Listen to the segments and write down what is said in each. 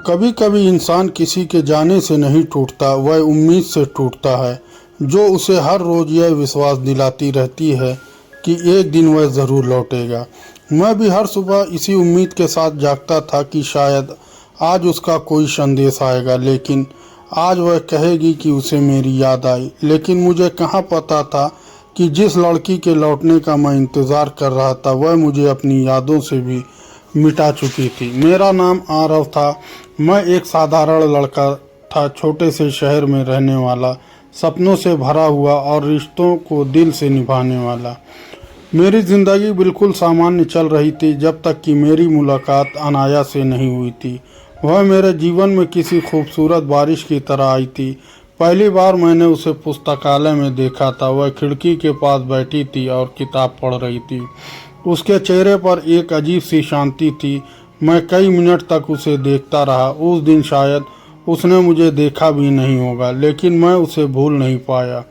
कभी कभी इंसान किसी के जाने से नहीं टूटता, वह उम्मीद से टूटता है, जो उसे हर रोज़ यह विश्वास दिलाती रहती है कि एक दिन वह ज़रूर लौटेगा। मैं भी हर सुबह इसी उम्मीद के साथ जागता था कि शायद आज उसका कोई संदेश आएगा, लेकिन आज वह कहेगी कि उसे मेरी याद आई। लेकिन मुझे कहाँ पता था कि जिस लड़की के लौटने का मैं इंतज़ार कर रहा था, वह मुझे अपनी यादों से भी मिटा चुकी थी। मेरा नाम आरव था। मैं एक साधारण लड़का था, छोटे से शहर में रहने वाला, सपनों से भरा हुआ और रिश्तों को दिल से निभाने वाला। मेरी ज़िंदगी बिल्कुल सामान्य चल रही थी जब तक कि मेरी मुलाकात अनाया से नहीं हुई थी। वह मेरे जीवन में किसी खूबसूरत बारिश की तरह आई थी। पहली बार मैंने उसे पुस्तकालय में देखा था। वह खिड़की के पास बैठी थी और किताब पढ़ रही थी। उसके चेहरे पर एक अजीब सी शांति थी। मैं कई मिनट तक उसे देखता रहा। उस दिन शायद उसने मुझे देखा भी नहीं होगा, लेकिन मैं उसे भूल नहीं पाया।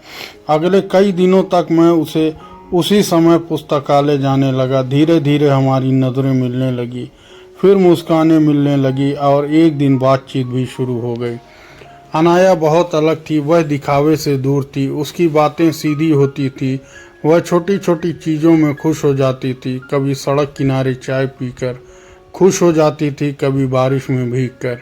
अगले कई दिनों तक मैं उसे उसी समय पुस्तकालय जाने लगा। धीरे धीरे हमारी नज़रें मिलने लगी, फिर मुस्कानें मिलने लगी और एक दिन बातचीत भी शुरू हो गई। अनाया बहुत अलग थी। वह दिखावे से दूर थी। उसकी बातें सीधी होती थी। वह छोटी छोटी चीज़ों में खुश हो जाती थी। कभी सड़क किनारे चाय पीकर खुश हो जाती थी, कभी बारिश में भीगकर।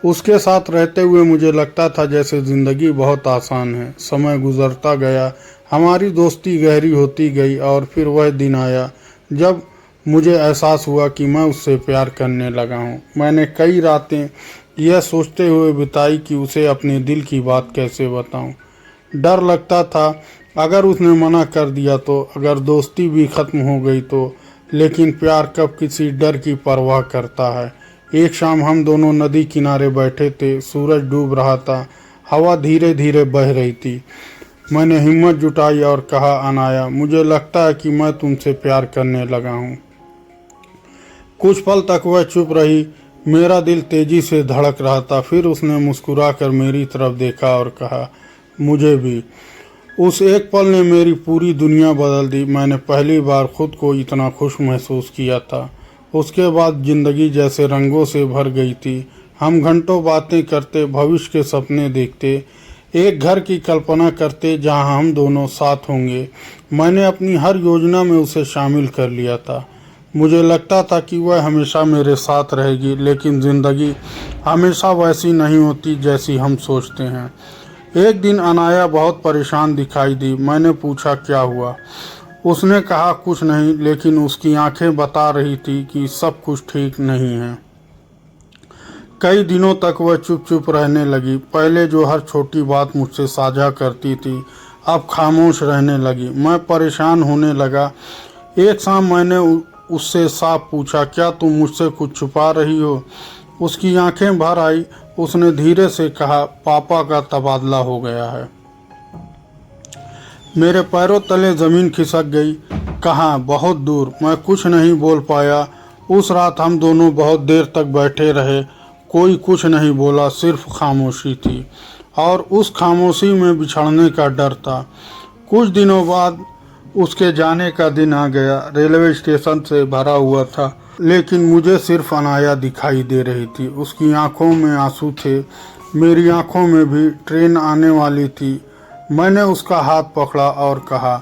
उसके साथ रहते हुए मुझे लगता था जैसे ज़िंदगी बहुत आसान है। समय गुजरता गया, हमारी दोस्ती गहरी होती गई और फिर वह दिन आया जब मुझे एहसास हुआ कि मैं उससे प्यार करने लगा हूँ। मैंने कई रातें यह सोचते हुए बिताई कि उसे अपने दिल की बात कैसे बताऊँ। डर लगता था अगर उसने मना कर दिया तो, अगर दोस्ती भी ख़त्म हो गई तो। लेकिन प्यार कब किसी डर की परवाह करता है। एक शाम हम दोनों नदी किनारे बैठे थे। सूरज डूब रहा था, हवा धीरे धीरे बह रही थी। मैंने हिम्मत जुटाई और कहा, अनाया, मुझे लगता है कि मैं तुमसे प्यार करने लगा हूँ। कुछ पल तक वह चुप रही। मेरा दिल तेजी से धड़क रहा था। फिर उसने मुस्कुराकर मेरी तरफ देखा और कहा, मुझे भी। उस एक पल ने मेरी पूरी दुनिया बदल दी। मैंने पहली बार खुद को इतना खुश महसूस किया था। उसके बाद ज़िंदगी जैसे रंगों से भर गई थी। हम घंटों बातें करते, भविष्य के सपने देखते, एक घर की कल्पना करते जहां हम दोनों साथ होंगे। मैंने अपनी हर योजना में उसे शामिल कर लिया था। मुझे लगता था कि वह हमेशा मेरे साथ रहेगी, लेकिन ज़िंदगी हमेशा वैसी नहीं होती जैसी हम सोचते हैं। एक दिन अनाया बहुत परेशान दिखाई दी। मैंने पूछा, क्या हुआ? उसने कहा, कुछ नहीं, लेकिन उसकी आंखें बता रही थी कि सब कुछ ठीक नहीं है। कई दिनों तक वह चुप चुप रहने लगी। पहले जो हर छोटी बात मुझसे साझा करती थी, अब खामोश रहने लगी। मैं परेशान होने लगा। एक शाम मैंने उससे साफ पूछा, क्या तुम मुझसे कुछ छुपा रही हो? उसकी आंखें भर आई। उसने धीरे से कहा, पापा का तबादला हो गया है। मेरे पैरों तले ज़मीन खिसक गई। कहाँ? बहुत दूर। मैं कुछ नहीं बोल पाया। उस रात हम दोनों बहुत देर तक बैठे रहे। कोई कुछ नहीं बोला, सिर्फ खामोशी थी, और उस खामोशी में बिछड़ने का डर था। कुछ दिनों बाद उसके जाने का दिन आ गया। रेलवे स्टेशन से भरा हुआ था, लेकिन मुझे सिर्फ अनाया दिखाई दे रही थी। उसकी आंखों में आंसू थे, मेरी आंखों में भी। ट्रेन आने वाली थी। मैंने उसका हाथ पकड़ा और कहा,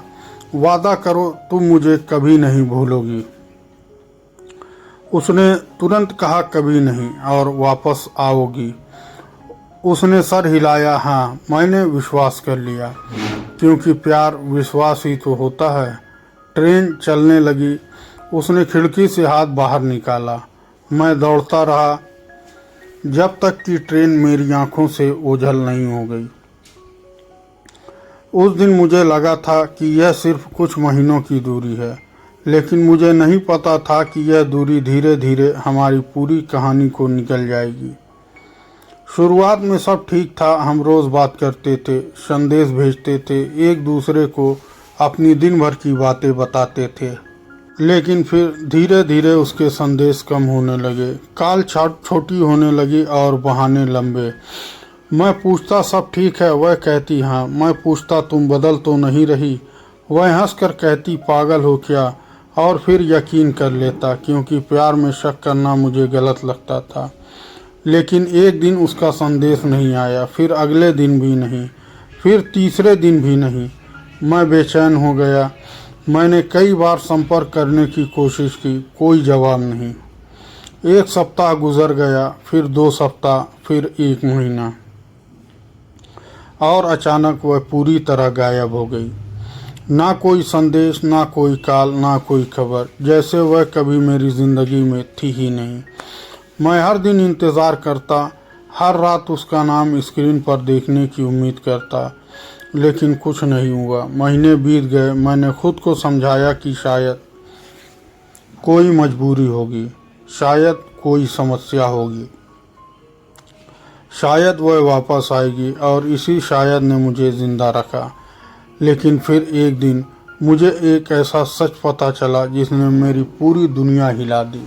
वादा करो तुम मुझे कभी नहीं भूलोगी। उसने तुरंत कहा, कभी नहीं, और वापस आओगी। उसने सर हिलाया। हाँ, मैंने विश्वास कर लिया, क्योंकि प्यार विश्वास ही तो होता है। ट्रेन चलने लगी। उसने खिड़की से हाथ बाहर निकाला। मैं दौड़ता रहा जब तक कि ट्रेन मेरी आंखों से ओझल नहीं हो गई। उस दिन मुझे लगा था कि यह सिर्फ कुछ महीनों की दूरी है, लेकिन मुझे नहीं पता था कि यह दूरी धीरे धीरे हमारी पूरी कहानी को निकल जाएगी। शुरुआत में सब ठीक था। हम रोज़ बात करते थे, संदेश भेजते थे, एक दूसरे को अपनी दिन भर की बातें बताते थे। लेकिन फिर धीरे धीरे उसके संदेश कम होने लगे, कॉल छोटी होने लगी और बहाने लंबे। मैं पूछता, सब ठीक है? वह कहती, हाँ। मैं पूछता, तुम बदल तो नहीं रही? वह हंसकर कहती, पागल हो क्या? और फिर यकीन कर लेता, क्योंकि प्यार में शक करना मुझे गलत लगता था। लेकिन एक दिन उसका संदेश नहीं आया, फिर अगले दिन भी नहीं, फिर तीसरे दिन भी नहीं। मैं बेचैन हो गया। मैंने कई बार संपर्क करने की कोशिश की, कोई जवाब नहीं। एक सप्ताह गुजर गया, फिर 2 सप्ताह, फिर 1 महीना, और अचानक वह पूरी तरह गायब हो गई। ना कोई संदेश, ना कोई कॉल, ना कोई खबर, जैसे वह कभी मेरी ज़िंदगी में थी ही नहीं। मैं हर दिन इंतज़ार करता, हर रात उसका नाम स्क्रीन पर देखने की उम्मीद करता, लेकिन कुछ नहीं हुआ। महीने बीत गए। मैंने खुद को समझाया कि शायद कोई मजबूरी होगी, शायद कोई समस्या होगी, शायद वह वापस आएगी, और इसी शायद ने मुझे ज़िंदा रखा। लेकिन फिर एक दिन मुझे एक ऐसा सच पता चला जिसने मेरी पूरी दुनिया हिला दी।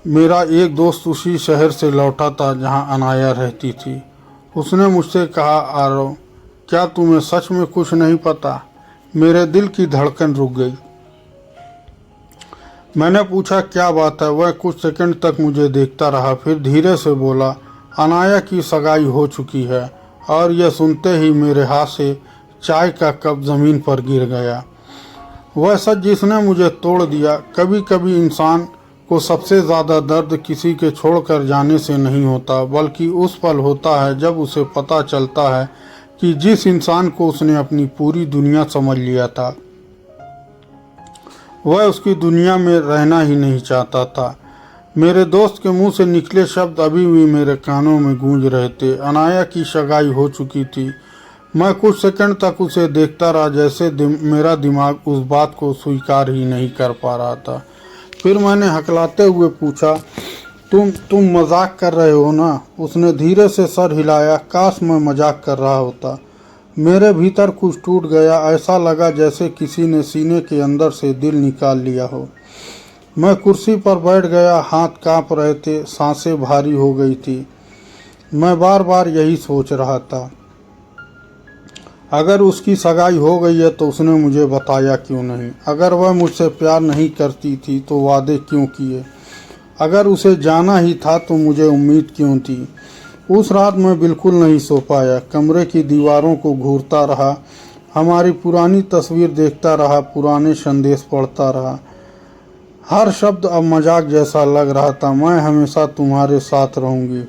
मेरा एक दोस्त उसी शहर से लौटा था जहां अनाया रहती थी। उसने मुझसे कहा, आरव, क्या तुम्हें सच में कुछ नहीं पता? मेरे दिल की धड़कन रुक गई। मैंने पूछा, क्या बात है? वह कुछ सेकंड तक मुझे देखता रहा, फिर धीरे से बोला, अनाया की सगाई हो चुकी है। और यह सुनते ही मेरे हाथ से चाय का कप ज़मीन पर गिर गया। वह सच जिसने मुझे तोड़ दिया। कभी कभी इंसान को सबसे ज़्यादा दर्द किसी के छोड़कर जाने से नहीं होता, बल्कि उस पल होता है जब उसे पता चलता है कि जिस इंसान को उसने अपनी पूरी दुनिया समझ लिया था, वह उसकी दुनिया में रहना ही नहीं चाहता था। मेरे दोस्त के मुंह से निकले शब्द अभी भी मेरे कानों में गूंज रहे थे। अनाया की सगाई हो चुकी थी। मैं कुछ सेकंड तक उसे देखता रहा, जैसे मेरा दिमाग उस बात को स्वीकार ही नहीं कर पा रहा था। फिर मैंने हकलाते हुए पूछा, तुम मजाक कर रहे हो ना? उसने धीरे से सर हिलाया। काश मैं मजाक कर रहा होता। मेरे भीतर कुछ टूट गया। ऐसा लगा जैसे किसी ने सीने के अंदर से दिल निकाल लिया हो। मैं कुर्सी पर बैठ गया। हाथ कांप रहे थे, सांसें भारी हो गई थी। मैं बार बार यही सोच रहा था, अगर उसकी सगाई हो गई है तो उसने मुझे बताया क्यों नहीं? अगर वह मुझसे प्यार नहीं करती थी तो वादे क्यों किए? अगर उसे जाना ही था तो मुझे उम्मीद क्यों थी? उस रात मैं बिल्कुल नहीं सो पाया। कमरे की दीवारों को घूरता रहा, हमारी पुरानी तस्वीर देखता रहा, पुराने संदेश पढ़ता रहा। हर शब्द अब मजाक जैसा लग रहा था। मैं हमेशा तुम्हारे साथ रहूंगी,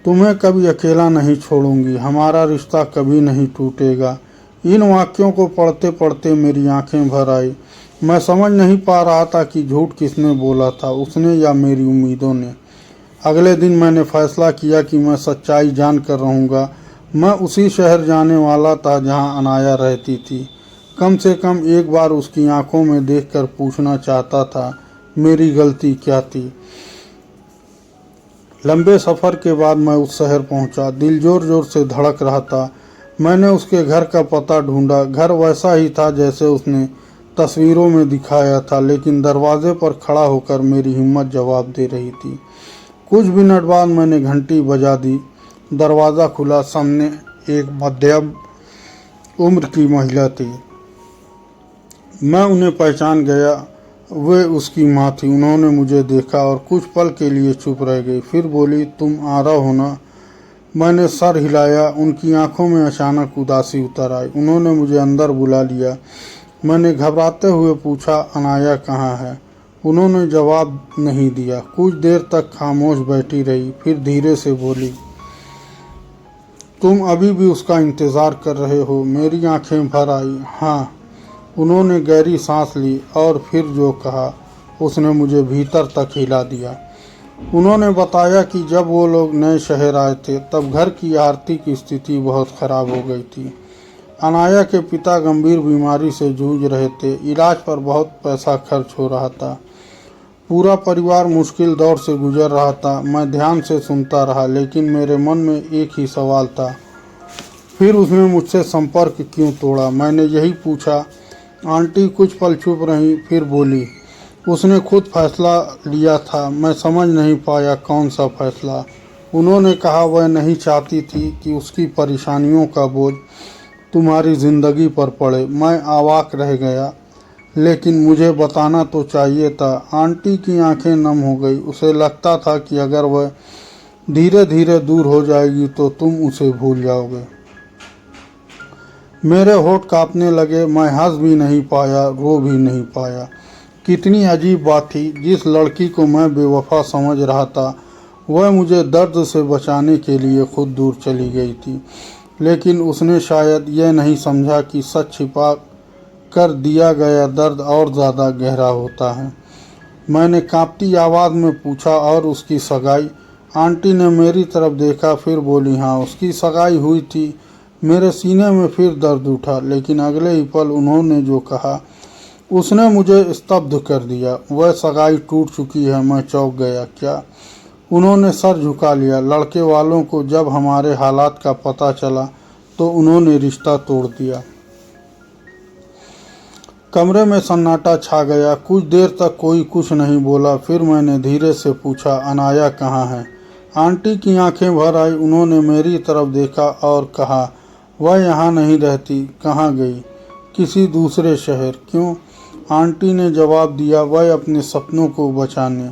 तुम्हें कभी अकेला नहीं छोड़ूंगी, हमारा रिश्ता कभी नहीं टूटेगा। इन वाक्यों को पढ़ते पढ़ते मेरी आंखें भर आई। मैं समझ नहीं पा रहा था कि झूठ किसने बोला था, उसने या मेरी उम्मीदों ने। अगले दिन मैंने फैसला किया कि मैं सच्चाई जान कर रहूँगा। मैं उसी शहर जाने वाला था जहाँ अनाया रहती थी। कम से कम एक बार उसकी आंखों में देखकर पूछना चाहता था, मेरी गलती क्या थी? लंबे सफ़र के बाद मैं उस शहर पहुंचा। दिल जोर जोर से धड़क रहा था। मैंने उसके घर का पता ढूंढा। घर वैसा ही था जैसे उसने तस्वीरों में दिखाया था, लेकिन दरवाजे पर खड़ा होकर मेरी हिम्मत जवाब दे रही थी। कुछ मिनट बाद मैंने घंटी बजा दी। दरवाज़ा खुला। सामने एक मध्यम उम्र की महिला थी। मैं उन्हें पहचान गया। वे उसकी माँ थी। उन्होंने मुझे देखा और कुछ पल के लिए चुप रह गई। फिर बोली, तुम आरा हो ना? मैंने सर हिलाया। उनकी आंखों में अचानक उदासी उतर आई। उन्होंने मुझे अंदर बुला लिया। मैंने घबराते हुए पूछा, अनाया कहाँ है? उन्होंने जवाब नहीं दिया। कुछ देर तक खामोश बैठी रही, फिर धीरे से बोली, तुम अभी भी उसका इंतज़ार कर रहे हो? मेरी आंखें भर आई। हाँ। उन्होंने गहरी सांस ली और फिर जो कहा उसने मुझे भीतर तक हिला दिया। उन्होंने बताया कि जब वो लोग नए शहर आए थे तब घर की आर्थिक स्थिति बहुत ख़राब हो गई थी। अनाया के पिता गंभीर बीमारी से जूझ रहे थे। इलाज पर बहुत पैसा खर्च हो रहा था। पूरा परिवार मुश्किल दौर से गुजर रहा था। मैं ध्यान से सुनता रहा, लेकिन मेरे मन में एक ही सवाल था, फिर उसने मुझसे संपर्क क्यों तोड़ा? मैंने यही पूछा। आंटी कुछ पल चुप रही, फिर बोली, उसने खुद फैसला लिया था। मैं समझ नहीं पाया कौन सा फैसला। उन्होंने कहा वह नहीं चाहती थी कि उसकी परेशानियों का बोझ तुम्हारी ज़िंदगी पर पड़े। मैं अवाक रह गया, लेकिन मुझे बताना तो चाहिए था। आंटी की आंखें नम हो गई। उसे लगता था कि अगर वह धीरे धीरे दूर हो जाएगी तो तुम उसे भूल जाओगे। मेरे होठ कांपने लगे। मैं हंस भी नहीं पाया, रो भी नहीं पाया। कितनी अजीब बात थी, जिस लड़की को मैं बेवफा समझ रहा था वह मुझे दर्द से बचाने के लिए खुद दूर चली गई थी। लेकिन उसने शायद यह नहीं समझा कि सच छिपा कर दिया गया दर्द और ज़्यादा गहरा होता है। मैंने कांपती आवाज़ में पूछा, और उसकी सगाई? आंटी ने मेरी तरफ देखा, फिर बोली, हाँ उसकी सगाई हुई थी। मेरे सीने में फिर दर्द उठा, लेकिन अगले ही पल उन्होंने जो कहा उसने मुझे स्तब्ध कर दिया। वह सगाई टूट चुकी है। मैं चौंक गया। क्या? उन्होंने सर झुका लिया। लड़के वालों को जब हमारे हालात का पता चला तो उन्होंने रिश्ता तोड़ दिया। कमरे में सन्नाटा छा गया। कुछ देर तक कोई कुछ नहीं बोला। फिर मैंने धीरे से पूछा, अनाया कहाँ है? आंटी की आंखें भर आई। उन्होंने मेरी तरफ देखा और कहा, वह यहाँ नहीं रहती। कहाँ गई? किसी दूसरे शहर। क्यों? आंटी ने जवाब दिया, वह अपने सपनों को बचाने।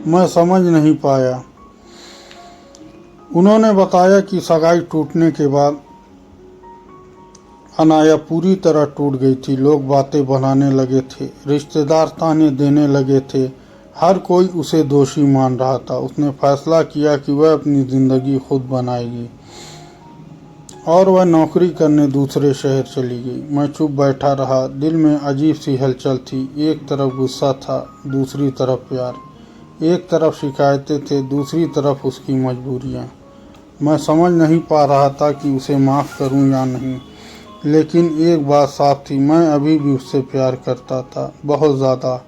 मैं समझ नहीं पाया। उन्होंने बताया कि सगाई टूटने के बाद अनाया पूरी तरह टूट गई थी। लोग बातें बनाने लगे थे, रिश्तेदार ताने देने लगे थे, हर कोई उसे दोषी मान रहा था। उसने फैसला किया कि वह अपनी ज़िंदगी खुद बनाएगी और वह नौकरी करने दूसरे शहर चली गई। मैं चुप बैठा रहा। दिल में अजीब सी हलचल थी। एक तरफ गुस्सा था, दूसरी तरफ प्यार। एक तरफ शिकायतें थे, दूसरी तरफ उसकी मजबूरियाँ। मैं समझ नहीं पा रहा था कि उसे माफ़ करूं या नहीं, लेकिन एक बात साफ थी, मैं अभी भी उससे प्यार करता था, बहुत ज़्यादा।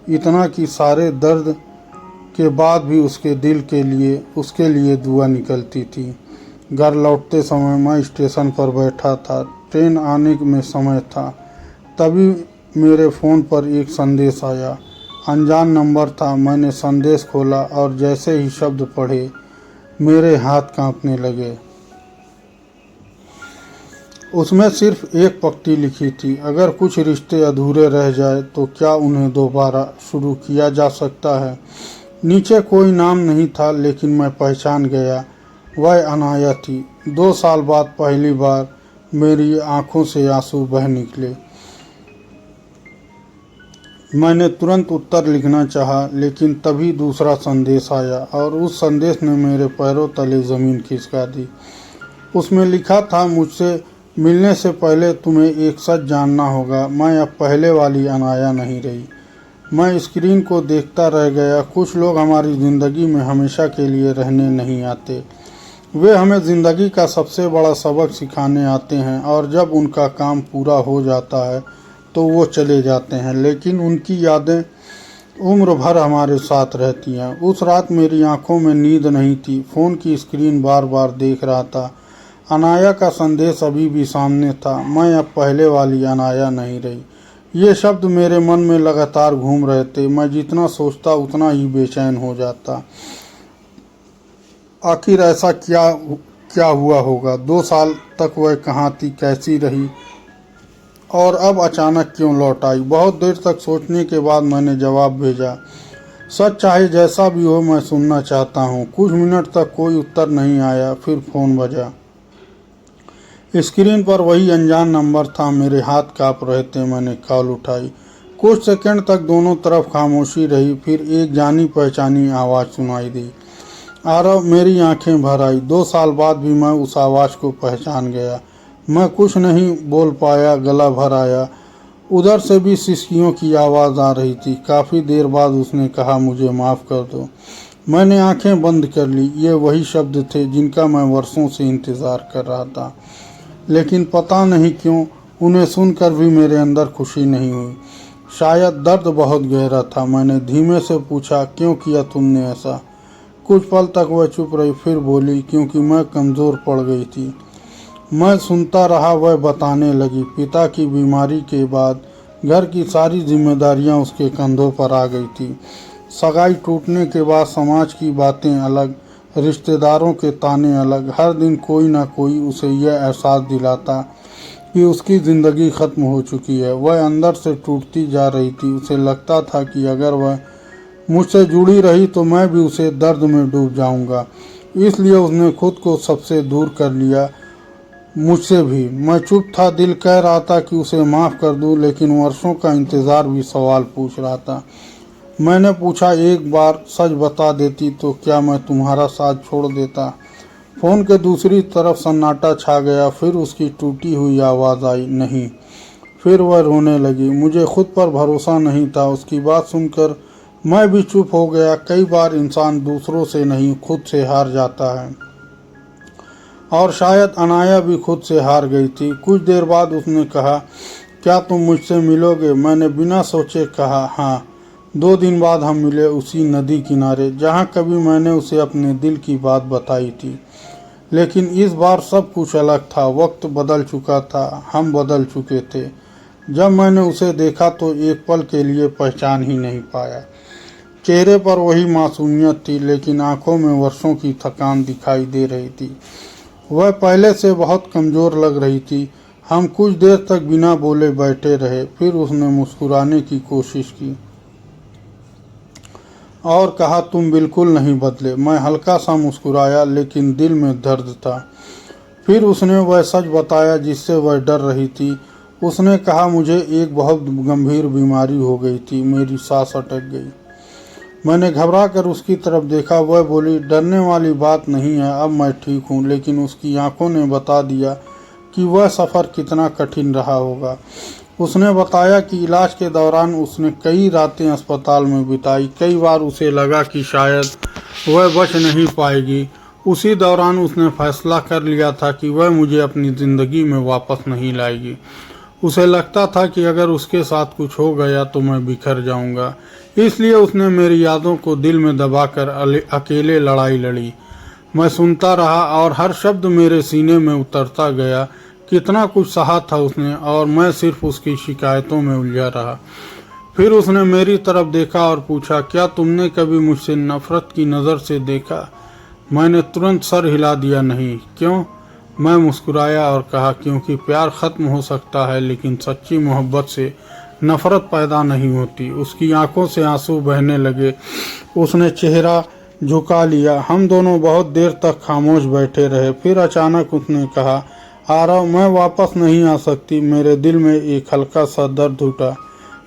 इतना कि सारे दर्द के बाद भी उसके लिए दुआ निकलती थी। घर लौटते समय मैं स्टेशन पर बैठा था। ट्रेन आने में समय था। तभी मेरे फ़ोन पर एक संदेश आया। अनजान नंबर था। मैंने संदेश खोला और जैसे ही शब्द पढ़े मेरे हाथ कांपने लगे। उसमें सिर्फ एक पंक्ति लिखी थी, अगर कुछ रिश्ते अधूरे रह जाए तो क्या उन्हें दोबारा शुरू किया जा सकता है। नीचे कोई नाम नहीं था, लेकिन मैं पहचान गया, वह अनाया थी। 2 साल बाद पहली बार मेरी आंखों से आंसू बह निकले। मैंने तुरंत उत्तर लिखना चाहा, लेकिन तभी दूसरा संदेश आया और उस संदेश ने मेरे पैरों तले ज़मीन खिसका दी। उसमें लिखा था, मुझसे मिलने से पहले तुम्हें एक सच जानना होगा, मैं अब पहले वाली अनाया नहीं रही। मैं स्क्रीन को देखता रह गया। कुछ लोग हमारी ज़िंदगी में हमेशा के लिए रहने नहीं आते। वे हमें ज़िंदगी का सबसे बड़ा सबक सिखाने आते हैं, और जब उनका काम पूरा हो जाता है तो वो चले जाते हैं, लेकिन उनकी यादें उम्र भर हमारे साथ रहती हैं। उस रात मेरी आंखों में नींद नहीं थी। फ़ोन की स्क्रीन बार बार देख रहा था। अनाया का संदेश अभी भी सामने था, मैं अब पहले वाली अनाया नहीं रही। ये शब्द मेरे मन में लगातार घूम रहे थे। मैं जितना सोचता उतना ही बेचैन हो जाता। आखिर ऐसा क्या हुआ होगा? 2 साल तक वह कहाँ थी, कैसी रही, और अब अचानक क्यों लौट आई? बहुत देर तक सोचने के बाद मैंने जवाब भेजा, सच चाहे जैसा भी हो, मैं सुनना चाहता हूँ। कुछ मिनट तक कोई उत्तर नहीं आया। फिर फ़ोन बजा। स्क्रीन पर वही अनजान नंबर था। मेरे हाथ काँप रहे थे। मैंने कॉल उठाई। कुछ सेकंड तक दोनों तरफ खामोशी रही। फिर एक जानी पहचानी आवाज़ सुनाई दी। आरव, मेरी आंखें भर आई। 2 साल बाद भी मैं उस आवाज़ को पहचान गया। मैं कुछ नहीं बोल पाया, गला भर आया। उधर से भी सिसकियों की आवाज़ आ रही थी। काफ़ी देर बाद उसने कहा, मुझे माफ़ कर दो। मैंने आंखें बंद कर ली। ये वही शब्द थे जिनका मैं वर्षों से इंतज़ार कर रहा था, लेकिन पता नहीं क्यों उन्हें सुनकर भी मेरे अंदर खुशी नहीं हुई। शायद दर्द बहुत गहरा था। मैंने धीमे से पूछा, क्यों किया तुमने ऐसा? कुछ पल तक वह चुप रही, फिर बोली, क्योंकि मैं कमज़ोर पड़ गई थी। मैं सुनता रहा। वह बताने लगी, पिता की बीमारी के बाद घर की सारी जिम्मेदारियां उसके कंधों पर आ गई थी। सगाई टूटने के बाद समाज की बातें अलग, रिश्तेदारों के ताने अलग। हर दिन कोई ना कोई उसे यह एहसास दिलाता कि उसकी ज़िंदगी ख़त्म हो चुकी है। वह अंदर से टूटती जा रही थी। उसे लगता था कि अगर वह मुझसे जुड़ी रही तो मैं भी उसे दर्द में डूब जाऊंगा। इसलिए उसने खुद को सबसे दूर कर लिया, मुझसे भी। मैं चुप था, दिल कह रहा था कि उसे माफ़ कर दूं, लेकिन वर्षों का इंतज़ार भी सवाल पूछ रहा था। मैंने पूछा, एक बार सच बता देती तो क्या मैं तुम्हारा साथ छोड़ देता? फ़ोन के दूसरी तरफ सन्नाटा छा गया। फिर उसकी टूटी हुई आवाज़ आई, नहीं। फिर वह रोने लगी। मुझे खुद पर भरोसा नहीं था। उसकी बात सुनकर मैं भी चुप हो गया। कई बार इंसान दूसरों से नहीं खुद से हार जाता है, और शायद अनाया भी खुद से हार गई थी। कुछ देर बाद उसने कहा, क्या तुम मुझसे मिलोगे? मैंने बिना सोचे कहा, हाँ। 2 दिन बाद हम मिले, उसी नदी किनारे जहाँ कभी मैंने उसे अपने दिल की बात बताई थी। लेकिन इस बार सब कुछ अलग था। वक्त बदल चुका था, हम बदल चुके थे। जब मैंने उसे देखा तो एक पल के लिए पहचान ही नहीं पाया। चेहरे पर वही मासूमियत थी, लेकिन आंखों में वर्षों की थकान दिखाई दे रही थी। वह पहले से बहुत कमज़ोर लग रही थी। हम कुछ देर तक बिना बोले बैठे रहे। फिर उसने मुस्कुराने की कोशिश की और कहा, तुम बिल्कुल नहीं बदले। मैं हल्का सा मुस्कुराया, लेकिन दिल में दर्द था। फिर उसने वह सच बताया जिससे वह डर रही थी। उसने कहा, मुझे एक बहुत गंभीर बीमारी हो गई थी, मेरी सांस अटक गई। मैंने घबरा कर उसकी तरफ देखा। वह बोली, डरने वाली बात नहीं है, अब मैं ठीक हूँ। लेकिन उसकी आंखों ने बता दिया कि वह सफ़र कितना कठिन रहा होगा। उसने बताया कि इलाज के दौरान उसने कई रातें अस्पताल में बिताई। कई बार उसे लगा कि शायद वह बच नहीं पाएगी। उसी दौरान उसने फैसला कर लिया था कि वह मुझे अपनी ज़िंदगी में वापस नहीं लाएगी। उसे लगता था कि अगर उसके साथ कुछ हो गया तो मैं बिखर जाऊंगा। इसलिए उसने मेरी यादों को दिल में दबाकर अकेले लड़ाई लड़ी। मैं सुनता रहा और हर शब्द मेरे सीने में उतरता गया। कितना कुछ सहा था उसने, और मैं सिर्फ उसकी शिकायतों में उलझा रहा। फिर उसने मेरी तरफ देखा और पूछा, क्या तुमने कभी मुझसे नफरत की नज़र से देखा? मैंने तुरंत सर हिला दिया, नहीं। क्यों? मैं मुस्कुराया और कहा, क्योंकि प्यार ख़त्म हो सकता है, लेकिन सच्ची मोहब्बत से नफ़रत पैदा नहीं होती। उसकी आंखों से आंसू बहने लगे। उसने चेहरा झुका लिया। हम दोनों बहुत देर तक खामोश बैठे रहे। फिर अचानक उसने कहा, आरव, मैं वापस नहीं आ सकती। मेरे दिल में एक हल्का सा दर्द उठा।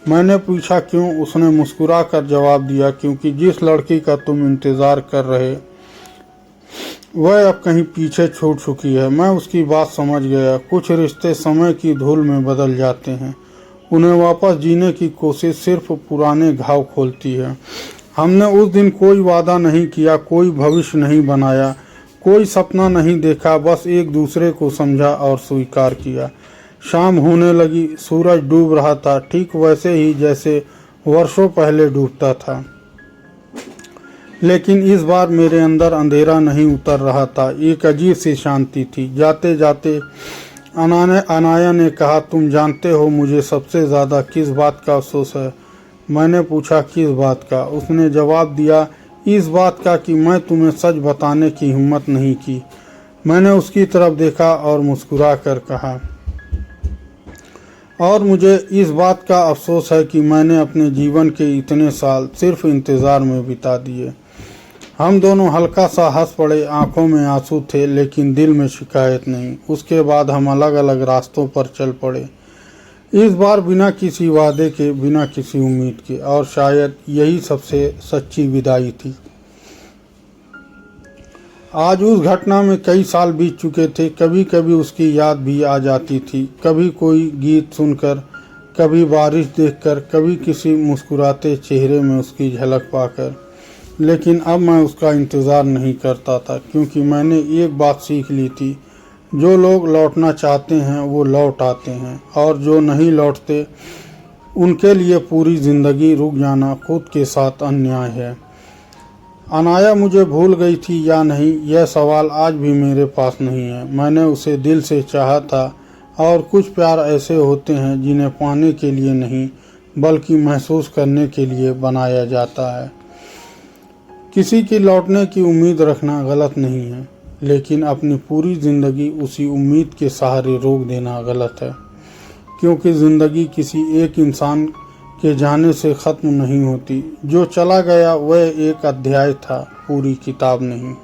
मैंने पूछा, क्यों? उसने मुस्कुरा कर जवाब दिया, क्योंकि जिस लड़की का तुम इंतज़ार कर रहे वह अब कहीं पीछे छूट चुकी है। मैं उसकी बात समझ गया। कुछ रिश्ते समय की धूल में बदल जाते हैं। उन्हें वापस जीने की कोशिश सिर्फ पुराने घाव खोलती है। हमने उस दिन कोई वादा नहीं किया, कोई भविष्य नहीं बनाया, कोई सपना नहीं देखा। बस एक दूसरे को समझा और स्वीकार किया। शाम होने लगी, सूरज डूब रहा था, ठीक वैसे ही जैसे वर्षों पहले डूबता था। लेकिन इस बार मेरे अंदर अंधेरा नहीं उतर रहा था, एक अजीब सी शांति थी। जाते जाते अनाया ने कहा, तुम जानते हो मुझे सबसे ज़्यादा किस बात का अफसोस है? मैंने पूछा, किस बात का? उसने जवाब दिया, इस बात का कि मैं तुम्हें सच बताने की हिम्मत नहीं की। मैंने उसकी तरफ देखा और मुस्कुरा कर कहा, और मुझे इस बात का अफसोस है कि मैंने अपने जीवन के इतने साल सिर्फ इंतज़ार में बिता दिए। हम दोनों हल्का सा हंस पड़े। आंखों में आंसू थे, लेकिन दिल में शिकायत नहीं। उसके बाद हम अलग अलग रास्तों पर चल पड़े, इस बार बिना किसी वादे के, बिना किसी उम्मीद के। और शायद यही सबसे सच्ची विदाई थी। आज उस घटना में कई साल बीत चुके थे। कभी कभी उसकी याद भी आ जाती थी, कभी कोई गीत सुनकर, कभी बारिश देखकर, कभी किसी मुस्कुराते चेहरे में उसकी झलक पाकर। लेकिन अब मैं उसका इंतज़ार नहीं करता था, क्योंकि मैंने एक बात सीख ली थी, जो लोग लौटना चाहते हैं वो लौट आते हैं, और जो नहीं लौटते उनके लिए पूरी ज़िंदगी रुक जाना खुद के साथ अन्याय है। अनाया मुझे भूल गई थी या नहीं, यह सवाल आज भी मेरे पास नहीं है। मैंने उसे दिल से चाहा था, और कुछ प्यार ऐसे होते हैं जिन्हें पाने के लिए नहीं, बल्कि महसूस करने के लिए बनाया जाता है। किसी की लौटने की उम्मीद रखना गलत नहीं है, लेकिन अपनी पूरी ज़िंदगी उसी उम्मीद के सहारे रोक देना गलत है, क्योंकि ज़िंदगी किसी एक इंसान के जाने से ख़त्म नहीं होती। जो चला गया वह एक अध्याय था, पूरी किताब नहीं।